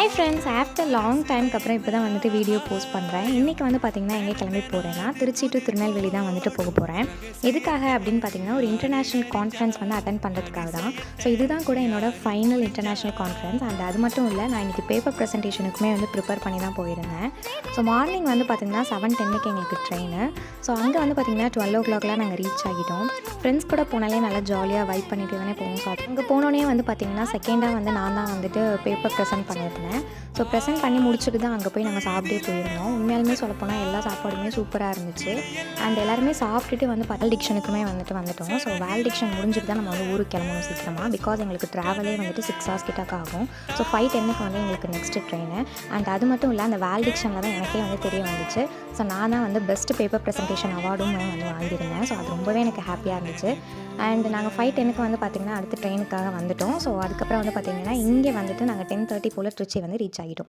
Hi friends, after long டைம்க்கு அப்புறம் இப்போ தான் வந்துட்டு வீடியோ போஸ்ட் பண்ணுறேன். இன்றைக்கி வந்து பார்த்திங்கன்னா எங்கே கிளம்பி போகிறேன்னா திருச்சி டு திருநெல்வேலி தான் வந்துட்டு போக போகிறேன். எதுக்காக அப்படின்னு பார்த்திங்கன்னா ஒரு இன்டர்நேஷ்னல் கான்ஃபரன்ஸ் வந்து அட்டென்ட் பண்ணுறதுக்காக தான். ஸோ இதுதான் கூட என்னோட ஃபைனல் இன்டர்நேஷ்னல் கான்ஃபரன்ஸ். அண்ட் அது மட்டும் இல்லை, நான் இன்றைக்கி பேப்பர் ப்ரெசன்டேஷனுக்குமே வந்து ப்ரிப்பேர் பண்ணி தான் போயிருந்தேன். ஸோ மார்னிங் வந்து பார்த்திங்கன்னா 7:10க்கு எங்களுக்கு ட்ரெயின். ஸோ அங்கே வந்து பார்த்திங்கன்னா 12 o'clockலாம் நாங்கள் ரீச் ஆகிட்டோம். ஃப்ரெண்ட்ஸ் கூட போனாலே நல்லா ஜாலியாக வைப் பண்ணிட்டு தானே போவோம். ஸோ அங்கே போனோடனே வந்து பார்த்திங்கன்னா செகண்டாக வந்து நான் தான் வந்துட்டு பேப்பர் ப்ரெசென்ட் பண்ணியிருந்தேன். ஸோ ப்ரெசென்ட் பண்ணி முடிச்சுட்டு தான் அங்கே போய் நாங்கள் சாப்பிட்டே போயிருந்தோம். உண்மையாலுமே சொல்லப்போனால் எல்லா சாப்பாடுமே சூப்பராக இருந்துச்சு. அண்ட் எல்லாருமே சாப்பிட்டுட்டு வந்து வேலிடிக்ஷனுக்குமே வந்துட்டோம். ஸோ வேலிடிக்ஷன் முடிஞ்சுட்டு தான் நம்ம வந்து ஊருக்கு கிளம்பணும் சீக்கிரமாக. பிகாஸ் எங்களுக்கு ட்ராவலே வந்துட்டு 6 hours கிட்டக்க ஆகும். ஸோ 5:10க்கு வந்து எங்களுக்கு நெக்ஸ்ட்டு ட்ரெயின். அண்ட் அது மட்டும் இல்லை, அந்த வேலிடிக்ஷனில் தான் எனக்கே வந்து தெரிய வந்துச்சு. ஸோ நான் தான் வந்து பெஸ்ட் பேப்பர் ப்ரெசன்டேஷன் அவார்டும் வந்து வாங்கியிருந்தேன். ஸோ அது ரொம்பவே எனக்கு ஹாப்பியாக இருந்துச்சு. அண்ட் நாங்கள் 5:10க்கு வந்து பார்த்திங்கன்னா அடுத்த ட்ரெயினுக்காக வந்துட்டோம். ஸோ அதுக்கப்புறம் வந்து பார்த்திங்கன்னா இங்கே வந்துட்டு நாங்கள் 10:30 போல் திருச்சி வந்து ரீச் ஆகிட்டோம்.